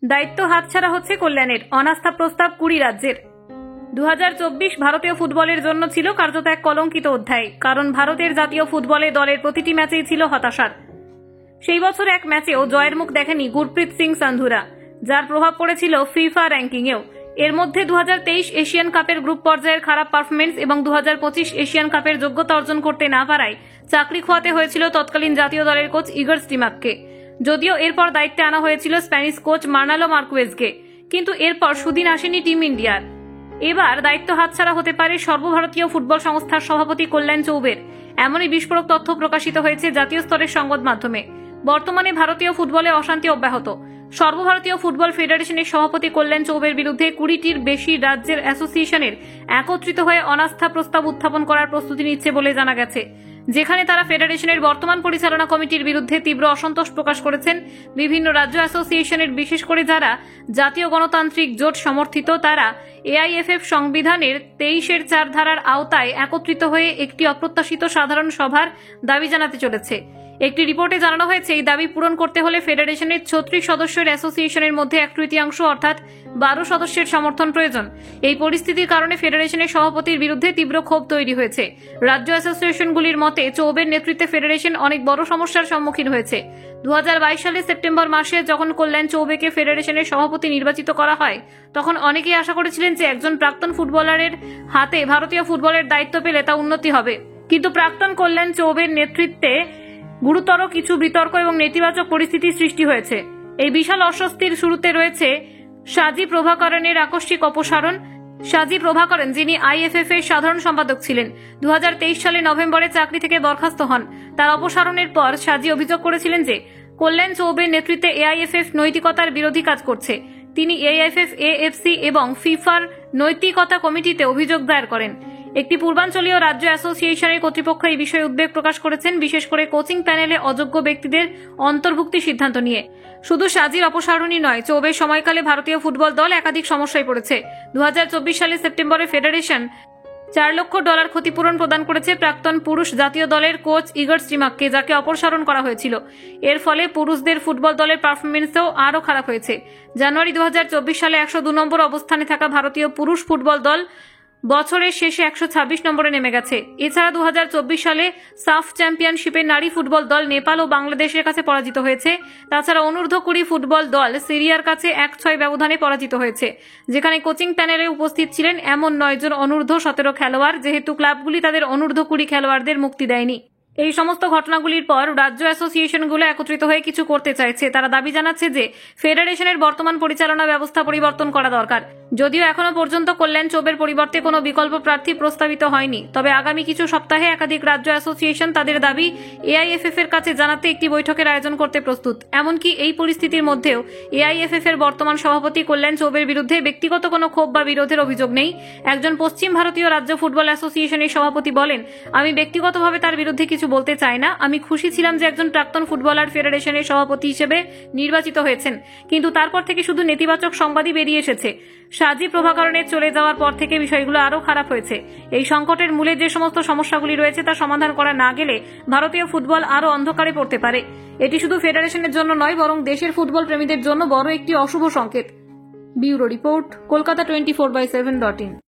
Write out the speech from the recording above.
দায়িত্ব হাতছাড়া হচ্ছে কল্যাণের, অনাস্থা প্রস্তাব 20 রাজ্যের। 2024 ভারতীয় ফুটবলের জন্য ছিল কার্যত এক কলঙ্কিত অধ্যায়, কারণ ভারতের জাতীয় ফুটবলে দলের প্রতিটি ম্যাচেই ছিল হতাশার। সেই বছর এক ম্যাচেও জয়ের মুখ দেখেনি গুরপ্রীত সিং সান্ধুরা, যার প্রভাব পড়েছিল ফিফা র্যাঙ্কিংয়েও। এর মধ্যে 2023 এশিয়ান কাপের গ্রুপ পর্যায়ের খারাপ পারফরমেন্স এবং 2025 এশিয়ান কাপের যোগ্যতা অর্জন করতে না পারায় চাকরি খোয়াতে হয়েছিল তৎকালীন জাতীয় দলের কোচ ইগর স্টিমাককে। যদিও এরপর দায়িত্বে আনা হয়েছিল স্প্যানিশ কোচ মার্নালো মার্কুয়েজকে, কিন্তু এরপর সুদিন আসেনি টিম ইন্ডিয়ার। এবার দায়িত্ব হাতছাড়া হতে পারে সর্বভারতীয় ফুটবল সংস্থার সভাপতি কল্যাণ চৌবের। এমনই বিস্ফোরক তথ্য প্রকাশিত হয়েছে জাতীয় স্তরের সংবাদ মাধ্যমে। বর্তমানে ভারতীয় ফুটবলে অশান্তি অব্যাহত। সর্বভারতীয় ফুটবল ফেডারেশনের সভাপতি কল্যাণ চৌবের বিরুদ্ধে 20টির বেশি রাজ্যের অ্যাসোসিয়েশনের একত্রিত হয়ে অনাস্থা প্রস্তাব উত্থাপন করার প্রস্তুতি নিচ্ছে বলে জানা গেছে, যেখানে তারা ফেডারেশনের বর্তমান পরিচালনা কমিটির বিরুদ্ধে তীব্র অসন্তোষ প্রকাশ করেছেন। বিভিন্ন রাজ্য অ্যাসোসিয়েশনের, বিশেষ করে যারা জাতীয় গণতান্ত্রিক জোট সমর্থিত, তারা এআইএফএফ সংবিধানের 23-4 ধারার আওতায় একত্রিত হয়ে একটি অপ্রত্যাশিত সাধারণ সভার দাবি জানাতে চলেছে। একটি রিপোর্টে জানানো হয়েছে, এই দাবি পূরণ করতে হলে ফেডারেশনের 36 সদস্যের অ্যাসোসিয়েশনের মধ্যে 1/3 অর্থাৎ 12 সদস্যের সমর্থন প্রয়োজন। এই পরিস্থিতির কারণে ফেডারেশনের সভাপতির বিরুদ্ধে তীব্র ক্ষোভ তৈরি হয়েছে। রাজ্য অ্যাসোসিয়েশনগুলির মতে চৌবের নেতৃত্বে ফেডারেশন অনেক বড় সমস্যার সম্মুখীন হয়েছে। 2022 সালের সেপ্টেম্বর মাসে যখন কল্যাণ চৌবেকে ফেডারেশনের সভাপতি নির্বাচিত করা হয়, তখন অনেকেই আশা করেছিলেন যে একজন প্রাক্তন ফুটবলারের হাতে ভারতীয় ফুটবলের দায়িত্ব পেলে তা উন্নতি হবে। কিন্তু প্রাক্তন কল্যাণ চৌবের নেতৃত্বে গুরুতর কিছু বিতর্ক এবং নেতিবাচক পরিস্থিতির সৃষ্টি হয়েছে। এই বিশাল অস্বস্তির শুরুতে রয়েছে সাজি প্রভাকরণের আকস্মিক অপসারণ। সাজি প্রভাকরণ, যিনি আইএফএফ এর সাধারণ সম্পাদক ছিলেন, 2023 সালে নভেম্বরে চাকরি থেকে বরখাস্ত হন। তার অপসারণের পর সাজি অভিযোগ করেছিলেন যে কল্যাণ চৌবের নেতৃত্বে এআইএফএফ নৈতিকতার বিরোধী কাজ করছে। তিনি এআইএফএফ, এএফসি এবং ফিফার নৈতিকতা কমিটিতে অভিযোগ দায়ের করেন। একটি পূর্বাঞ্চলীয় রাজ্য অ্যাসোসিয়েশনের কর্তৃপক্ষ এই বিষয়ে উদ্বেগ প্রকাশ করেছেন, বিশেষ করে কোচিং প্যানেলে অযোগ্য ব্যক্তিদের অন্তর্ভুক্তির সিদ্ধান্ত নিয়ে। শুধু সাজির অপসারণই নয়, চৌবের সময়কালে ভারতীয় ফুটবল দল একাধিক সমস্যায় পড়েছে। 2024 সালের সেপ্টেম্বরে ফেডারেশন $4 লক্ষ ক্ষতিপূরণ প্রদান করেছে প্রাক্তন পুরুষ জাতীয় দলের কোচ ইগর স্টিমাককে, যাকে অপসারণ করা হয়েছিল। এর ফলে পুরুষদের ফুটবল দলের পারফরমেন্সও আরও খারাপ হয়েছে। জানুয়ারি 2024 সালে 102 নম্বর অবস্থানে থাকা ভারতীয় পুরুষ ফুটবল দল বছরের শেষে 126 নম্বরে নেমে গেছে। এছাড়া 2024 সালে সাফ চ্যাম্পিয়নশিপে নারী ফুটবল দল নেপাল ও বাংলাদেশের কাছে পরাজিত হয়েছে। তাছাড়া অনূর্ধ্ব 20 ফুটবল দল সিরিয়ার কাছে 1-6 ব্যবধানে পরাজিত হয়েছে, যেখানে কোচিং প্যানেলে উপস্থিত ছিলেন এমন 9 জন অনূর্ধ্ব 17 খেলোয়াড়, যেহেতু ক্লাবগুলি তাদের অনূর্ধ্ব 20 খেলোয়াড়দের মুক্তি দেয়নি। এই সমস্ত ঘটনাগুলির পর রাজ্য অ্যাসোসিয়েশনগুলো একত্রিত হয়ে কিছু করতে চাইছে। তারা দাবি জানাচ্ছে যে ফেডারেশনের বর্তমান পরিচালনা ব্যবস্থা পরিবর্তন করা দরকার। যদিও এখনো পর্যন্ত কল্যাণ চৌবের পরিবর্তে কোনো বিকল্প প্রার্থী প্রস্তাবিত হয়নি, তবে আগামী কিছু সপ্তাহে একাধিক রাজ্য অ্যাসোসিয়েশন তাদের দাবি এআইএফএফ এর কাছে জানাতে একটি বৈঠকের আয়োজন করতে প্রস্তুত। এমনকি এই পরিস্থিতির মধ্যেও এআইএফএফ এর বর্তমান সভাপতি কল্যাণ চৌবের বিরুদ্ধে ব্যক্তিগত কোনো ক্ষোভ বা বিরোধের অভিযোগ নেই। একজন পশ্চিম ভারতীয় রাজ্য ফুটবল অ্যাসোসিয়েশনের সভাপতি বলেন, আমি ব্যক্তিগতভাবে তার বিরুদ্ধে কিছু বলতে চাই না। আমি খুশি ছিলাম যে একজন প্রাক্তন ফুটবলার ফেডারেশনের সভাপতি হিসেবে নির্বাচিত হয়েছেন, কিন্তু তারপর থেকে শুধু নেতিবাচক সংবাদই বেরিয়ে এসেছে। সাজি প্রভাকরণের চলে যাওয়ার পর থেকে বিষয়গুলো আরও খারাপ হয়েছে। এই সংকটের মূলে যে সমস্ত সমস্যাগুলি রয়েছে তা সমাধান করা না গেলে ভারতীয় ফুটবল আরও অন্ধকারে পড়তে পারে। এটি শুধু ফেডারেশনের জন্য নয়, বরং দেশের ফুটবল প্রেমীদের জন্য বড় একটি অশুভ সংকেত। Bureau report, Kolkata 24/7.in।